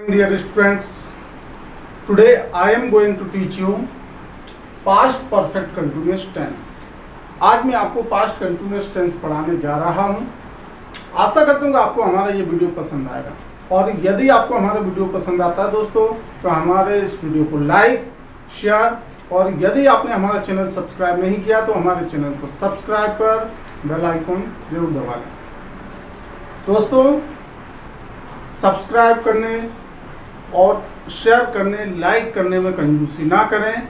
Dear students, today I am going to teach you past perfect continuous tense. आज मैं आपको past continuous tense पढ़ाने जा रहा हूँ। आशा करता हूँ कि आपको हमारा ये वीडियो पसंद आएगा, और यदि आपको हमारा वीडियो पसंद आता है दोस्तों तो हमारे इस वीडियो को लाइक, शेयर, और यदि आपने हमारा चैनल सब्सक्राइब नहीं किया तो हमारे चैनल को सब्सक्राइब कर बेल आइकन जरूर दबा लें। दोस्तों, सब्सक्राइब करने और शेयर करने, लाइक करने में कंजूसी ना करें,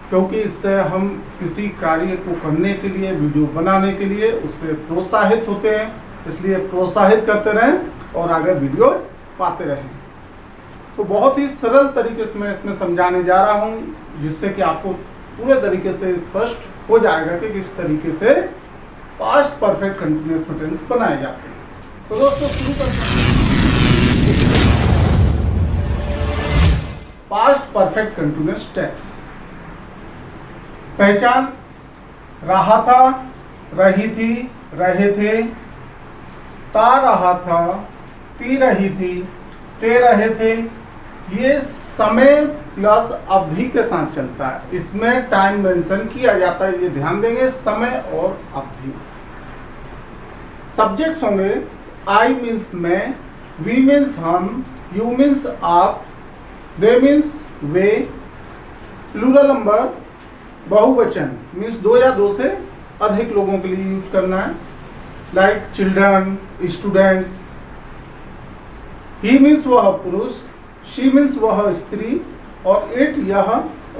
क्योंकि इससे हम किसी कार्य को करने के लिए, वीडियो बनाने के लिए उससे प्रोत्साहित होते हैं। इसलिए प्रोत्साहित करते रहें और आगे वीडियो पाते रहें। तो बहुत ही सरल तरीके से मैं इसमें समझाने जा रहा हूँ, जिससे कि आपको पूरे तरीके से स्पष्ट हो जाएगा कि किस तरीके से पास्ट परफेक्ट कंटिन्यूअस टेंस बनाए जाते हैं। तो दोस्तों, शुरू करते हैं। पास्ट परफेक्ट कंटिन्यूअस टेंस पहचान: रहा था, रही थी, रहे थे, ता रहा था, ती रही थी, ते रहे थे। ये समय प्लस अवधि के साथ चलता है। इसमें टाइम मेंशन किया जाता है, ये ध्यान देंगे, समय और अवधि। सब्जेक्ट्स होंगे आई मीन्स मैं, वी मीन्स हम, यू मीन्स आप, दे मीन्स वे। प्लूरल नंबर बहुवचन मीन्स दो या दो से अधिक लोगों के लिए यूज करना है, लाइक चिल्ड्रन, स्टूडेंट्स। ही मीन्स वह पुरुष, शी मीन्स वह स्त्री, और इट यह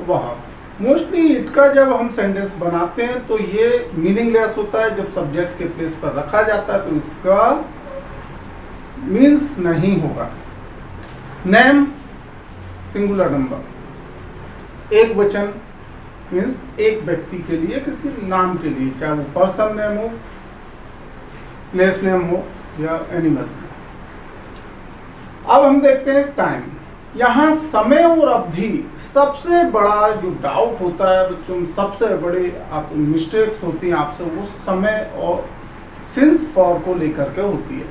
वह। मोस्टली इट का जब हम सेंटेंस बनाते हैं तो ये मीनिंगलेस होता है। जब सब्जेक्ट के प्लेस पर रखा जाता है तो इसका मीन्स नहीं होगा। नेम सिंगुलर नंबर, एक वचन मीन्स एक व्यक्ति के लिए, किसी नाम के लिए, चाहे वो पर्सन नेम हो, प्लेस नेम हो या एनिमल्स। अब हम देखते हैं टाइम। यहाँ समय और अवधि सबसे बड़ा जो डाउट होता है बच्चों में, सबसे बड़े आप मिस्टेक्स होती हैं आपसे, वो समय और सिंस फॉर को लेकर के होती है।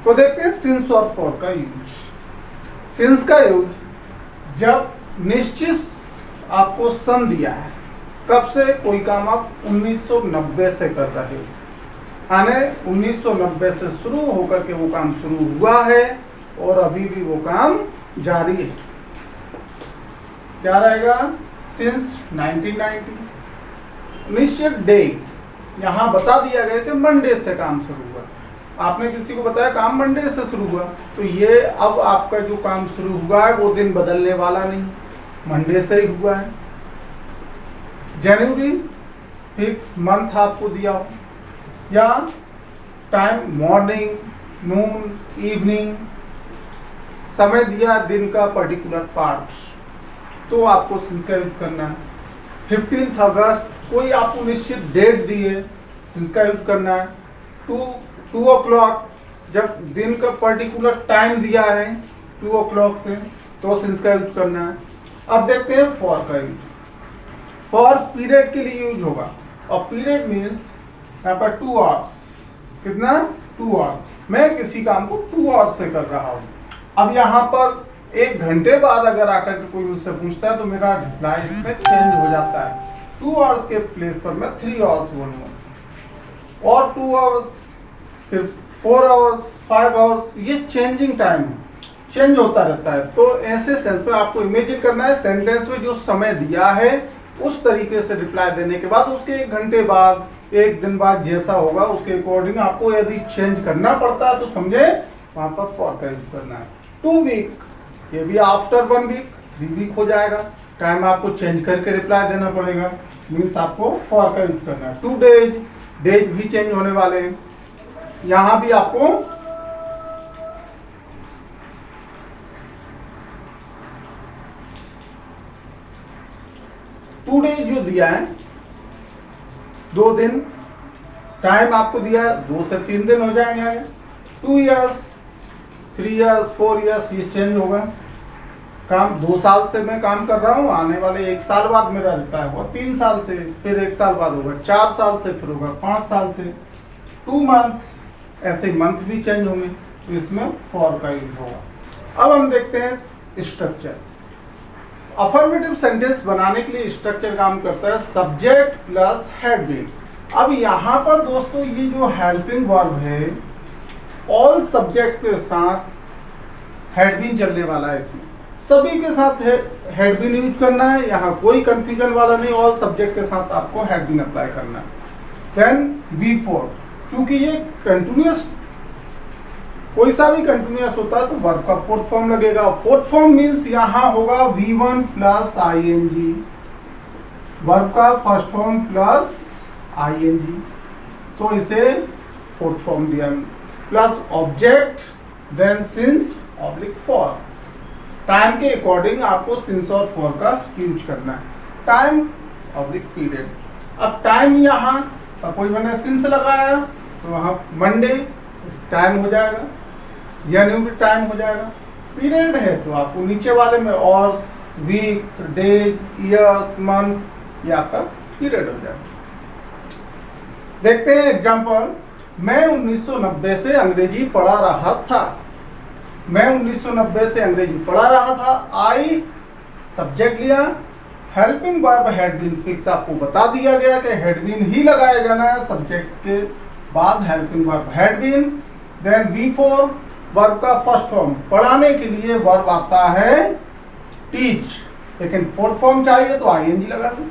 तो देखते हैं सिंस और फॉर का यूज। सिंस का यूज जब निश्चित आपको सन दिया है, कब से कोई काम आप 1990 से कर रहे हो, यानी 1990 से शुरू होकर के वो काम शुरू हुआ है और अभी भी वो काम जारी है। क्या रहेगा? सिंस 1990। निश्चित डे, यहाँ बता दिया गया कि मंडे से काम शुरू हुआ। आपने किसी को बताया काम मंडे से शुरू हुआ, तो ये अब आपका जो काम शुरू हुआ है वो दिन बदलने वाला नहीं, मंडे से ही हुआ है। जनवरी फिक्स मंथ आपको दिया हो, या टाइम मॉर्निंग, नून, इवनिंग, समय दिया दिन का पर्टिकुलर पार्ट, तो आपको सिंस का यूज करना है। 15 अगस्त कोई आपको निश्चित डेट दी है, सिंस का यूज करना है। 2 o'clock जब दिन का पर्टिकुलर टाइम दिया है 2 o'clock से, तो सिंस का यूज करना है। अब देखते हैं फॉर का यूज। फॉर पीरियड के लिए यूज होगा, और पीरियड मीन्स यहाँ पर 2 hours। कितना? 2 hours। मैं किसी काम को 2 hours से कर रहा हूँ। अब यहाँ पर 1 घंटे बाद अगर आकर के कोई मुझसे पूछता है तो मेरा रिप्लाई इसमें चेंज हो जाता है। 2 hours के प्लेस पर मैं 3 hours बोलूँगा, और 2 hours, फिर 4 hours, 5 hours, ये चेंजिंग टाइम चेंज होता रहता है। तो ऐसे सेंस में आपको इमेजिन करना है, सेंटेंस में जो समय दिया है उस तरीके से रिप्लाई देने के बाद उसके 1 घंटे बाद, 1 दिन बाद जैसा होगा उसके अकॉर्डिंग आपको यदि चेंज करना पड़ता है तो समझे वहां पर फॉर का यूज करना है। 2 वीक, ये भी आफ्टर 1 वीक, 3 वीक हो जाएगा। टाइम आपको चेंज करके रिप्लाई देना पड़ेगा, मीन्स आपको फॉर का यूज करना है। 2 डेज, डेज भी चेंज होने वाले हैं। यहां भी आपको टू डेज जो दिया है, 2 दिन, टाइम आपको दिया है 2 से 3 दिन हो जाएंगे। 2 years, 3 years, 4 years, ये चेंज होगा। काम 2 साल से मैं काम कर रहा हूँ, आने वाले 1 साल बाद मेरा रिप्लाई होगा, 3 साल से, फिर 1 साल बाद होगा, 4 साल से, फिर होगा 5 साल से। 2 months, ऐसे मंथ भी चेंज होंगे, तो इसमें फॉर का यूज होगा। अब हम देखते हैं स्ट्रक्चर। अफर्मेटिव सेंटेंस बनाने के लिए स्ट्रक्चर काम करता है सब्जेक्ट प्लस हैड बीन। अब यहाँ पर दोस्तों ये जो हेल्पिंग वर्ब है ऑल सब्जेक्ट के साथ हैड बीन चलने वाला है, इसमें सभी के साथ हैड बीन यूज करना है, यहाँ कोई कंफ्यूजन वाला नहीं, ऑल सब्जेक्ट के साथ आपको हैड बीन अप्लाई करना है। देन V4, चूंकि ये कंटिन्यूअस, कोई सा भी कंटिन्यूअस होता है तो वर्ब का फोर्थ फॉर्म लगेगा। फोर्थ फॉर्म मीन्स यहाँ होगा V1 प्लस ing, वर्ब का फर्स्ट फॉर्म प्लस ing, तो इसे फोर्थ फॉर्म दिया, plus object then since oblique for. Time के अकॉर्डिंग आपको सिंस और फॉर का यूज करना है, टाइम ऑब्लिक पीरियड। अब टाइम यहाँ सपोज मैंने सिंस लगाया तो वहाँ मंडे टाइम हो जाएगा, यानी कि टाइम हो जाएगा। पीरियड है तो आपको नीचे वाले में hours, weeks, days, years, month, ये आपका पीरियड हो जाएगा। देखते हैं एग्जांपल। मैं 1990 से अंग्रेजी पढ़ा रहा था। मैं 1990 से अंग्रेजी पढ़ा रहा था। आई सब्जेक्ट लिया, helping verb had been fix आपको बता दिया गया कि हैड बीन ही लगाया जाना है सब्जेक्ट के बाद, helping verb had been. Then V4 verb का फर्स्ट फॉर्म, पढ़ाने के लिए वर्ब आता है टीच, लेकिन फोर्थ फॉर्म चाहिए तो ing लगा दो।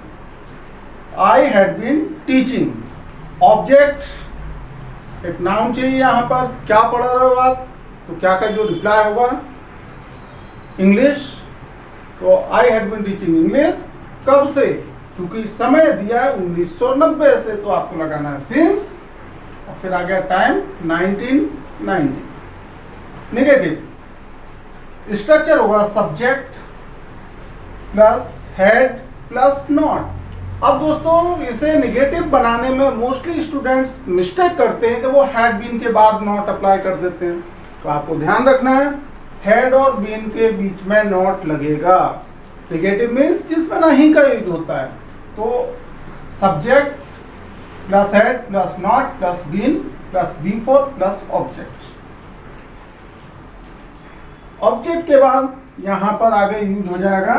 I had been teaching. Object एक नाउन चाहिए, यहाँ पर क्या पढ़ रहे हो आप, तो क्या का जो रिप्लाई होगा इंग्लिश, तो I had been teaching English. कब से, क्योंकि समय दिया है 1990 से, तो आपको लगाना है सिंस, और फिर आ गया टाइम 1990। नेगेटिव स्ट्रक्चर होगा subject plus had plus not. अब दोस्तों इसे निगेटिव बनाने में मोस्टली स्टूडेंट्स मिस्टेक करते हैं कि वो हैड बीन के बाद नॉट अप्लाई कर देते हैं, तो आपको ध्यान रखना है हैड और बीन के बीच में नॉट लगेगा। निगेटिव मीन्स जिसमें नहीं का यूज होता है, तो subject plus had plus not plus been plus V4 plus object. Object के बाद यहां पर आगे यूज हो जाएगा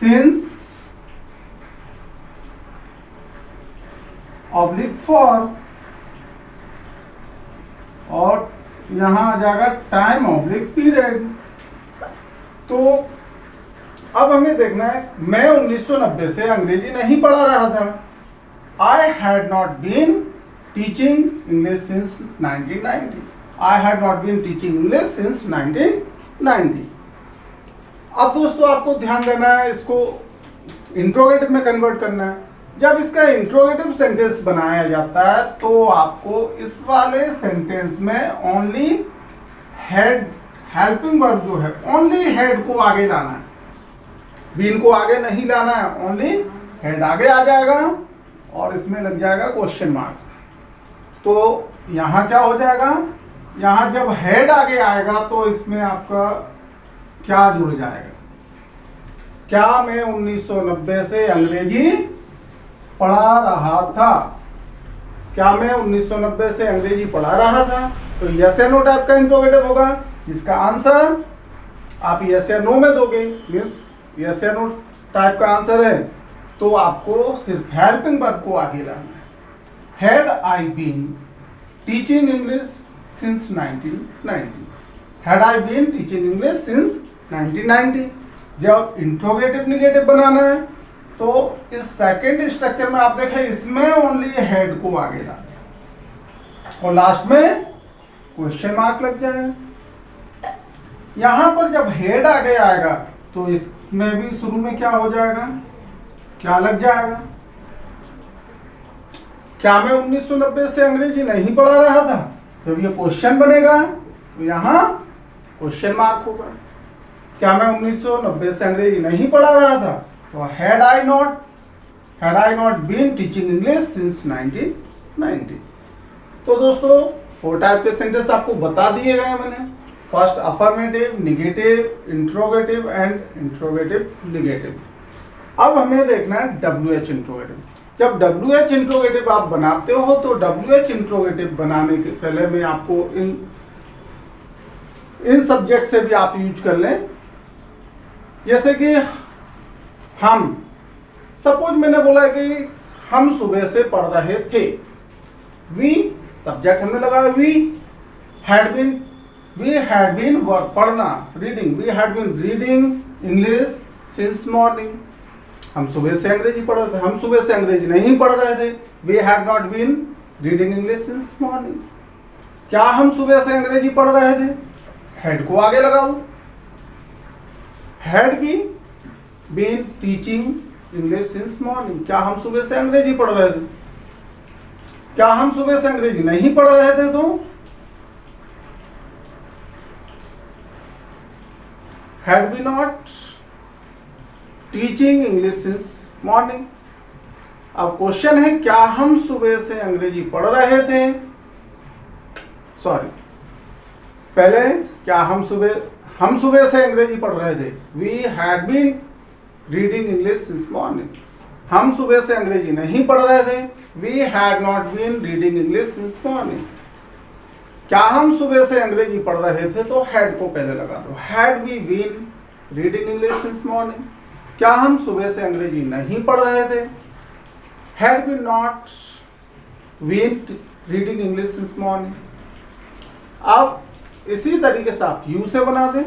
सिंस ऑब्लिक फॉर, और यहां आ जाएगा टाइम ऑब्लिक पीरियड। तो अब हमें देखना है, मैं 1990 से अंग्रेजी नहीं पढ़ा रहा था। I had not been teaching English since 1990। I had not been teaching English since 1990। अब दोस्तों आपको ध्यान देना है, इसको इंट्रोगेटिव में कन्वर्ट करना है। जब इसका इंट्रोगेटिव सेंटेंस बनाया जाता है तो आपको इस वाले सेंटेंस में ओनली हेड, हेल्पिंग वर्ब जो है ओनली हेड को आगे लाना है, बीन को आगे नहीं लाना है, ओनली हेड आगे आ जाएगा और इसमें लग जाएगा क्वेश्चन मार्क। तो यहाँ क्या हो जाएगा, यहाँ जब हेड आगे आएगा तो इसमें आपका क्या जुड़ जाएगा, क्या मैं 1990 से अंग्रेजी पढ़ा रहा था, क्या मैं 1990 से अंग्रेजी पढ़ा रहा था, तो यस या नो टाइप का इंट्रोगेटिव होगा। इसका आंसर आप यस या नो में दोगे, मीन्स यस या नो टाइप का आंसर है, तो आपको सिर्फ हेल्पिंग वर्ब को आगे लाना है। Had I been teaching English since 1990, had I been teaching English since 1990। जब इंट्रोगेटिव निगेटिव बनाना है तो इस सेकंड स्ट्रक्चर में आप देखें, इसमें ओनली हेड को आगे ला दें और लास्ट में क्वेश्चन मार्क लग जाएगा। यहां पर जब हेड आगे आएगा तो इसमें भी शुरू में क्या हो जाएगा, क्या लग जाएगा, क्या मैं 1990 से अंग्रेजी नहीं पढ़ा रहा था, जब ये क्वेश्चन बनेगा तो यहां क्वेश्चन मार्क होगा। क्या मैं 1990 से अंग्रेजी नहीं पढ़ा रहा था, तो had I not been teaching English since 1990। तो दोस्तों 4 टाइप के सेंटेंस आपको बता दिए गए मैंने, first affirmative, negative, interrogative and interrogative negative. अब हमें देखना है WH इंट्रोगेटिव। जब WH इंट्रोगेटिव आप बनाते हो तो WH इंट्रोगेटिव बनाने के पहले मैं आपको इन इन सब्जेक्ट से भी आप यूज कर लें। जैसे कि हम, सपोज मैंने बोला कि हम सुबह से पढ़ रहे थे। वी सब्जेक्ट हमने लगाया, वी हैड बीन वर्क पढ़ना, reading, we had been reading English since morning. हम सुबह से अंग्रेजी पढ़ रहे थे, हम सुबह से अंग्रेजी नहीं पढ़ रहे थे। We had not been reading English since morning. क्या हम सुबह से अंग्रेजी पढ़ रहे थे? हैड को आगे लगाओ। Had been teaching English since morning. क्या हम सुबह से अंग्रेजी पढ़ रहे थे? क्या हम सुबह से अंग्रेजी नहीं पढ़ रहे थे? तो had be not teaching English since morning. अब क्वेश्चन है, क्या हम सुबह से अंग्रेजी पढ़ रहे थे? सॉरी, पहले क्या हम सुबह से अंग्रेजी पढ़ रहे थे? We had been reading English since morning. हम सुबह से अंग्रेजी नहीं पढ़ रहे थे। We had not been reading English since morning. क्या हम सुबह से अंग्रेजी पढ़ रहे थे? तो हैड को पहले लगा दो। Had we been reading English since morning. क्या हम सुबह से अंग्रेजी नहीं पढ़ रहे थे? Had we not been reading English since morning. अब इसी तरीके से आप यू से बना दें।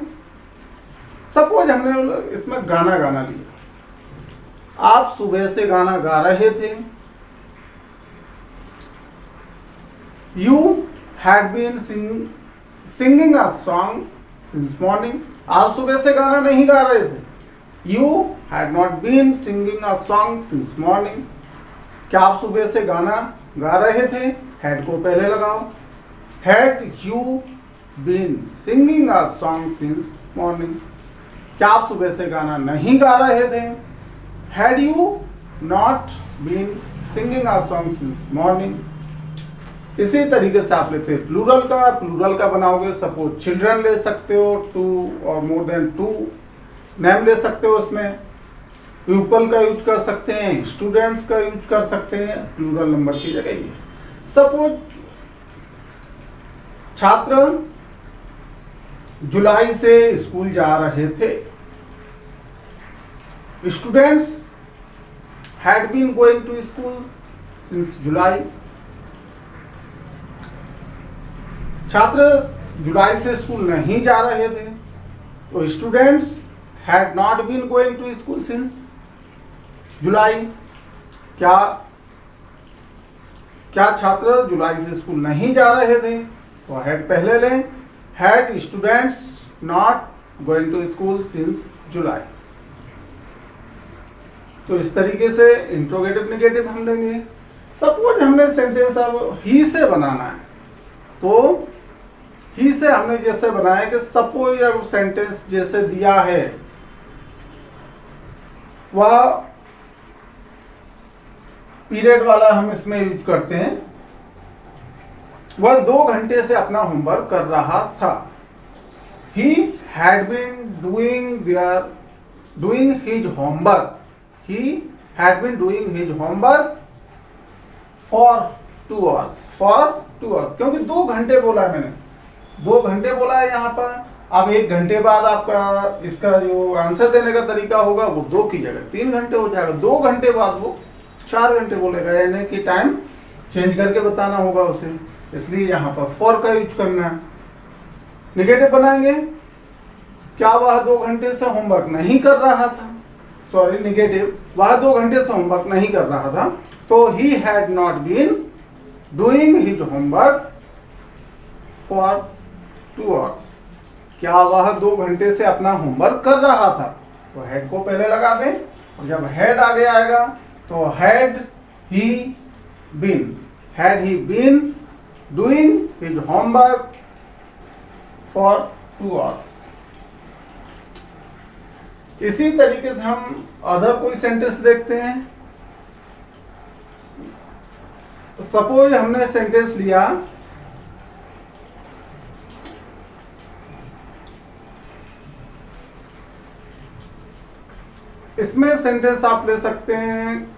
सपोज हमने इसमें गाना लिया, आप सुबह से गाना गा रहे थे। You had been singing a song since morning. आप सुबह से गाना नहीं गा रहे थे। You had not been singing a song since morning. क्या आप सुबह से गाना गा रहे थे? हैड को पहले लगाओ। Had you been singing a song since morning. क्या आप सुबह से गाना नहीं गा रहे थे? Had you not been singing a song since morning. इसी तरीके से आप लेते हैं प्लूरल का बनाओगे। सपोज चिल्ड्रन ले सकते हो, 2 और मोर देन 2 नेम ले सकते हो। उसमें पीपल का यूज कर सकते हैं, स्टूडेंट्स का यूज कर सकते हैं प्लूरल नंबर की जगह। ये सपोज छात्र जुलाई से स्कूल जा रहे थे। Students had been going to school since July. छात्र जुलाई से स्कूल नहीं जा रहे थे, तो students had not been going to school since July. क्या छात्र जुलाई से स्कूल नहीं जा रहे थे? तो हैड पहले लें। Had students not going to school since July. तो इस तरीके से इंट्रोगेटिव नेगेटिव हम लेंगे। सपोज हमने सेंटेंस अब ही से बनाना है, तो ही से हमने जैसे बनाया कि सपोज अब सेंटेंस जैसे दिया है वह पीरियड वाला हम इसमें यूज करते हैं। वह 2 घंटे से अपना होमवर्क कर रहा था। He had been doing his homework. He had been doing his homework for 2 hours. For 2 hours. क्योंकि 2 घंटे बोला है मैंने, 2 घंटे बोला है यहाँ पर। अब 1 घंटे बाद आपका इसका जो आंसर देने का तरीका होगा वो 2 की जगह 3 घंटे हो जाएगा। 2 घंटे बाद वो 4 घंटे बोलेगा, यानी कि टाइम चेंज करके बताना होगा उसे। इसलिए यहाँ पर फॉर का यूज करना है। नेगेटिव बनाएंगे, क्या वह 2 घंटे से होमवर्क नहीं कर रहा था? सॉरी, नेगेटिव, वह 2 घंटे से होमवर्क नहीं कर रहा था। तो he had not been doing his homework for 2 hours। क्या वह 2 घंटे से अपना होमवर्क कर रहा था? तो हैड को पहले लगा दें, और जब हैड आगे आएगा तो had he been doing his homework for 2 hours। इसी तरीके से हम अदर कोई सेंटेंस देखते हैं। सपोज हमने सेंटेंस लिया, इसमें सेंटेंस आप ले सकते हैं,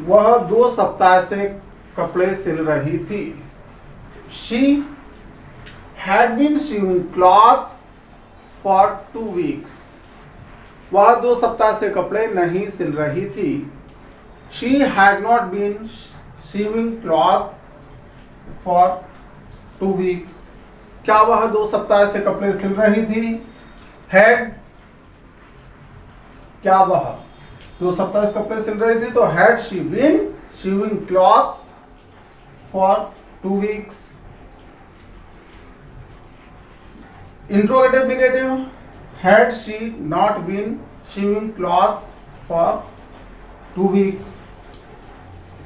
वह 2 सप्ताह से कपड़े सिल रही थी। She had been sewing clothes for 2 weeks. वह 2 सप्ताह से कपड़े नहीं सिल रही थी। She had not been sewing clothes for 2 weeks. क्या वह 2 सप्ताह से कपड़े सिल रही थी? हैड, क्या वह 2 सप्ताह से कपड़े सिल रही थी, तो had she been sewing clothes for 2 weeks. Interrogative negative, had she not been sewing clothes for 2 weeks.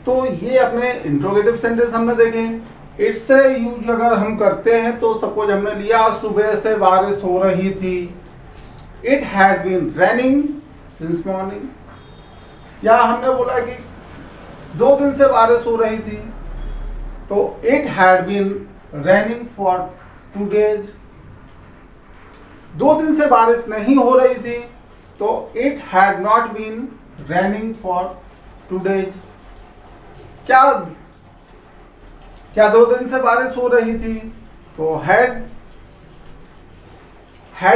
तो ये अपने इंट्रोगेटिव सेंटेंस हमने देखे। इट्स से यूज अगर हम करते हैं तो सपोज हमने लिया सुबह से बारिश हो रही थी। It had been raining since morning. या हमने बोला कि 2 दिन से बारिश हो रही थी, तो it had been raining for 2 days. 2 दिन से बारिश नहीं हो रही थी, तो it had not been raining for 2 days. क्या 2 दिन से बारिश हो रही थी, तो had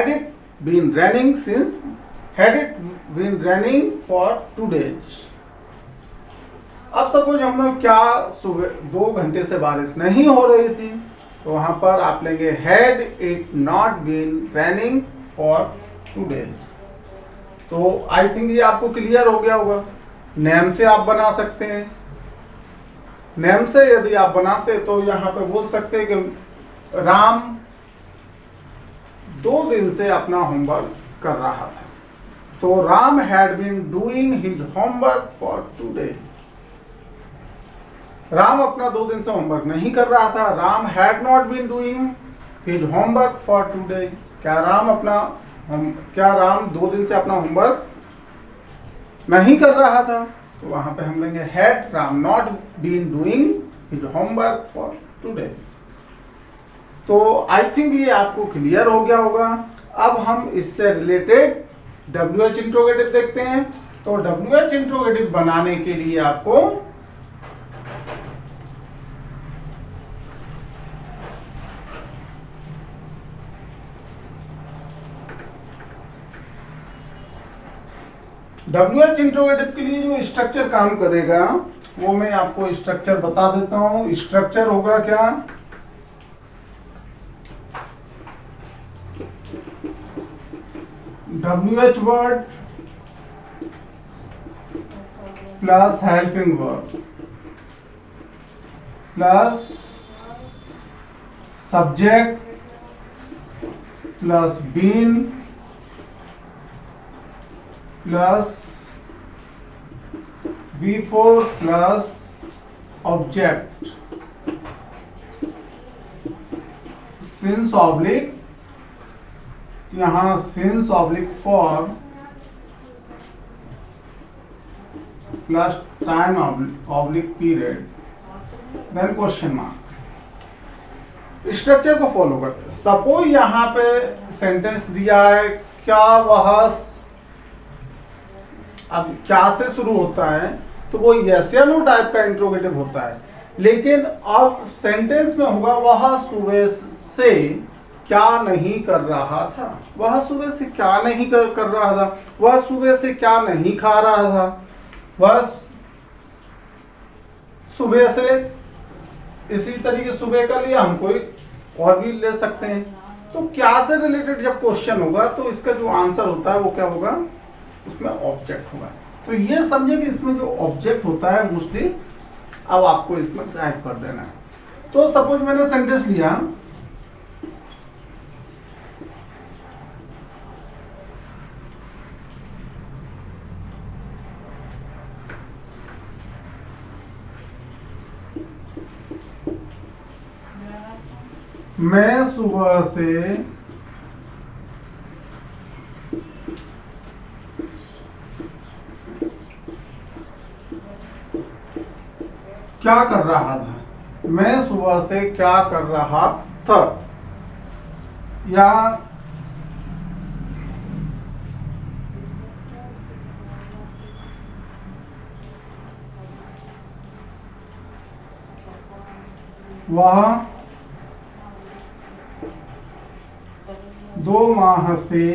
it been raining since, had it been raining for 2 days. अब सपोज हमने क्या सुबह 2 घंटे से बारिश नहीं हो रही थी, तो वहां पर आप लेंगे had it not been raining for 2 days. तो आई थिंक ये आपको क्लियर हो गया होगा। नेम से आप बना सकते हैं। नेम से यदि आप बनाते तो यहां पे बोल सकते हैं कि राम 2 दिन से अपना होमवर्क कर रहा था। तो Ram had been doing his homework for 2 days. Ram अपना 2 दिन से होमवर्क नहीं कर रहा था। Ram had not been doing his homework for 2 days. क्या राम 2 दिन से अपना होमवर्क नहीं कर रहा था, तो वहां पे हम लेंगे had Ram not been doing his homework for 2 days. तो आई थिंक ये आपको क्लियर हो गया होगा। अब हम इससे रिलेटेड WH इंट्रोगेटिव देखते हैं। तो WH इंट्रोगेटिव बनाने के लिए आपको WH इंट्रोगेटिव के लिए जो स्ट्रक्चर काम करेगा वो मैं आपको स्ट्रक्चर बता देता हूं। स्ट्रक्चर होगा क्या? WH word plus helping verb plus subject plus been plus V4 plus object since oblique, यहां since oblique for plus time oblique period then question mark. Structure को फॉलो करते हैं। सपोज यहां पे सेंटेंस दिया है, क्या वह, अब क्या से शुरू होता है तो वो यस या नो टाइप का इंट्रोगेटिव होता है। लेकिन अब सेंटेंस में होगा वह सुबह से क्या नहीं कर रहा था। वह सुबह से क्या नहीं कर रहा था। वह सुबह से क्या नहीं खा रहा था। वह सुबह से, इसी तरीके सुबह का लिया, हम कोई और भी ले सकते हैं। तो क्या से रिलेटेड जब क्वेश्चन होगा तो इसका जो आंसर होता है वो क्या होगा, उसमें ऑब्जेक्ट होगा। तो ये समझे कि इसमें जो ऑब्जेक्ट होता है मोस्टली अब आपको इसमें टाइप कर देना है। तो सपोज मैंने सेंटेंस लिया, मैं सुबह से क्या कर रहा था। मैं सुबह से क्या कर रहा था, या वह 2 माह से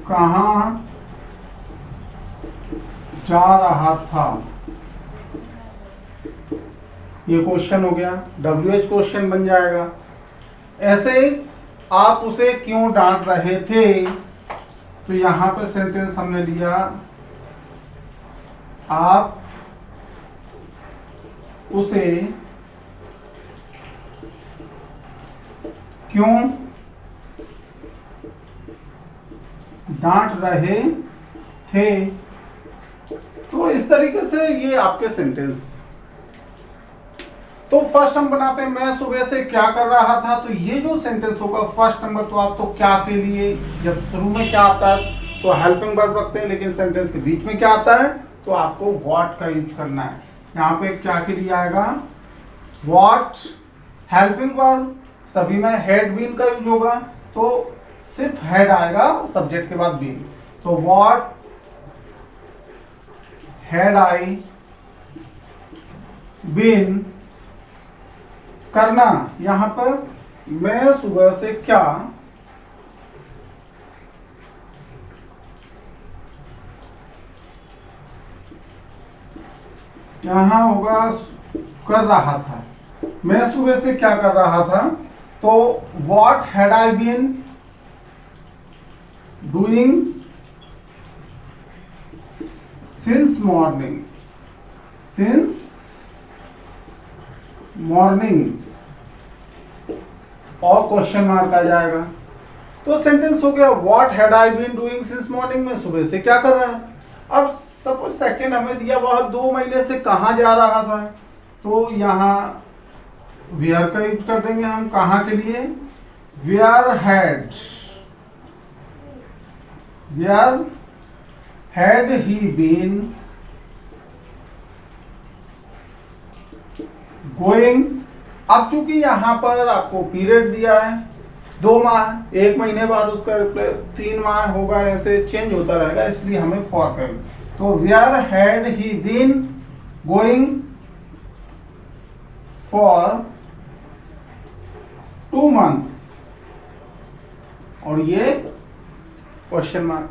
कहाँ जा रहा था। ये क्वेश्चन हो गया, WH क्वेश्चन बन जाएगा। ऐसे ही आप उसे क्यों डांट रहे थे, तो यहां पे सेंटेंस हमने लिया आप उसे क्यों डांट रहे थे। तो इस तरीके से ये आपके सेंटेंस। तो फर्स्ट हम बनाते हैं, मैं सुबह से क्या कर रहा था। तो ये जो सेंटेंस होगा फर्स्ट नंबर, तो आप तो क्या के लिए, जब शुरू में क्या आता है तो हेल्पिंग वर्ब रखते हैं, लेकिन सेंटेंस के बीच में क्या आता है तो आपको व्हाट का यूज करना है। यहाँ पे क्या के लिए आएगा व्हाट, हेल्पिंग वर्ब सभी में हैड बीन का यूज होगा, तो सिर्फ हैड आएगा सब्जेक्ट के बाद बीन। तो व्हाट हैड आई बीन करना। यहां पर मैं सुबह से क्या यहां होगा कर रहा था। मैं सुबह से क्या कर रहा था, तो what had I been doing since morning, since morning, और क्वेश्चन मार्क आ जाएगा। तो सेंटेंस हो गया what had I been doing since morning, में सुबह से क्या कर रहा है। अब सपोज सेकंड हमें दिया वह 2 महीने से कहां जा रहा था, तो यहां वेयर का यूज कर देंगे हम कहां के लिए, where had he been going. अब चूंकि यहां पर आपको पीरियड दिया है 2 माह, 1 महीने बाद उसका 3 माह होगा, ऐसे चेंज होता रहेगा, इसलिए हमें फॉर करेंगे। तो where had he been going for 2 months, और ये क्वेश्चन मार्क।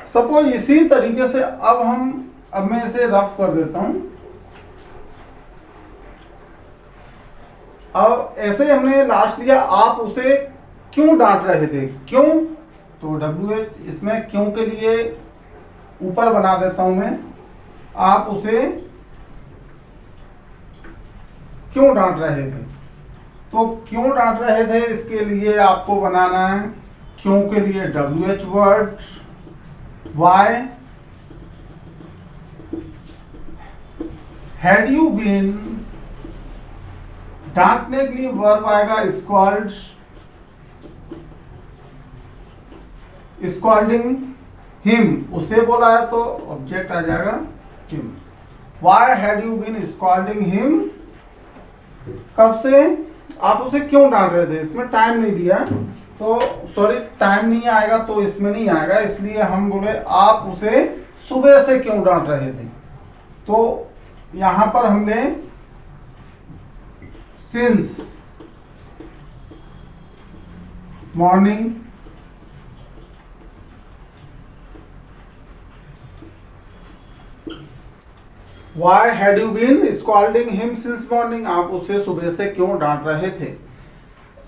सपोज इसी तरीके से अब मैं इसे रफ कर देता हूं। अब ऐसे हमने लास्ट लिया आप उसे क्यों डांट रहे थे, क्यों, तो WH इसमें क्यों के लिए ऊपर बना देता हूं मैं, आप उसे क्यों डांट रहे थे। तो क्यों डांट रहे थे, इसके लिए आपको बनाना है क्यों के लिए WH word, why had you been, डांटने के लिए वर्ब आएगा स्कॉल्डिंग हिम, उसे बोला है तो ऑब्जेक्ट आ जाएगा him. Why had you been scolding him, कब से आप उसे क्यों डांट रहे थे। इसमें टाइम नहीं दिया, तो सॉरी टाइम नहीं आएगा, तो इसमें नहीं आएगा, इसलिए हम बोले आप उसे सुबह से क्यों डांट रहे थे। तो यहां पर हमने since morning, Why had you been scolding him since morning, आप उसे सुबह से क्यों डांट रहे थे।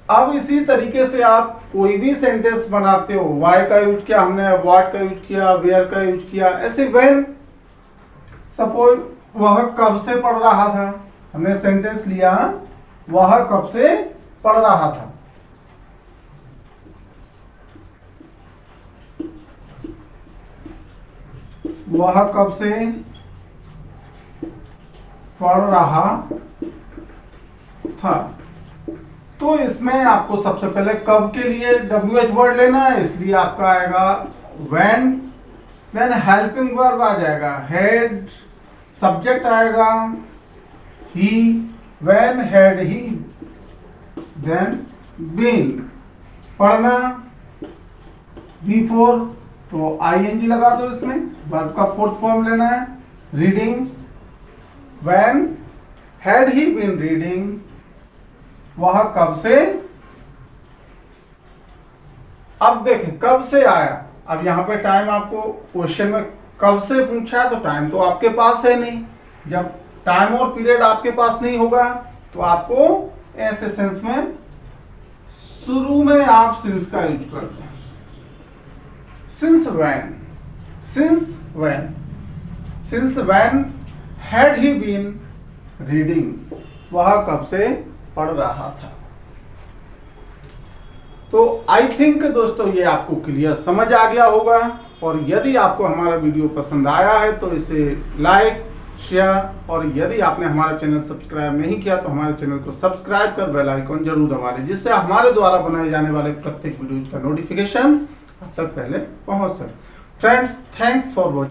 अब इसी तरीके से आप कोई भी सेंटेंस बनाते हो, वाई का यूज किया हमने, व्हाट का यूज किया, वेयर का यूज किया, ऐसे व्हेन। सपोज वह कब से पढ़ रहा था, हमने सेंटेंस लिया वह कब से पढ़ रहा था। वह कब से पढ़ रहा था। तो इसमें आपको सबसे पहले कब के लिए WH वर्ड लेना है, इसलिए आपका आएगा when, देन हेल्पिंग वर्ब आ जाएगा had, सब्जेक्ट आएगा he, when had he, then been, पढ़ना before, तो ing लगा दो इसमें, वर्ब का 4th फॉर्म लेना है, reading when had he been reading, वह कब से, अब देखें कब से आया। अब यहां पे टाइम आपको क्वेश्चन में कब से पूछा है तो टाइम तो आपके पास है नहीं। जब टाइम और पीरियड आपके पास नहीं होगा तो आपको ऐसे सेंस में शुरू में आप सिंस का यूज करते हैं। Since when, since when, since when had he been reading, वह कब से पढ़ रहा था। तो आई थिंक दोस्तों ये आपको क्लियर समझ आ गया होगा, और यदि आपको हमारा वीडियो पसंद आया है तो इसे लाइक, शेयर, और यदि आपने हमारा चैनल सब्सक्राइब नहीं किया तो हमारे चैनल को सब्सक्राइब कर बेल आइकन जरूर दबा लें, जिससे हमारे द्वारा बनाए जाने वाले प्रत्येक वीडियो का नोटिफिकेशन अब तक पहले पहुंच सके। Friends, thanks for watching.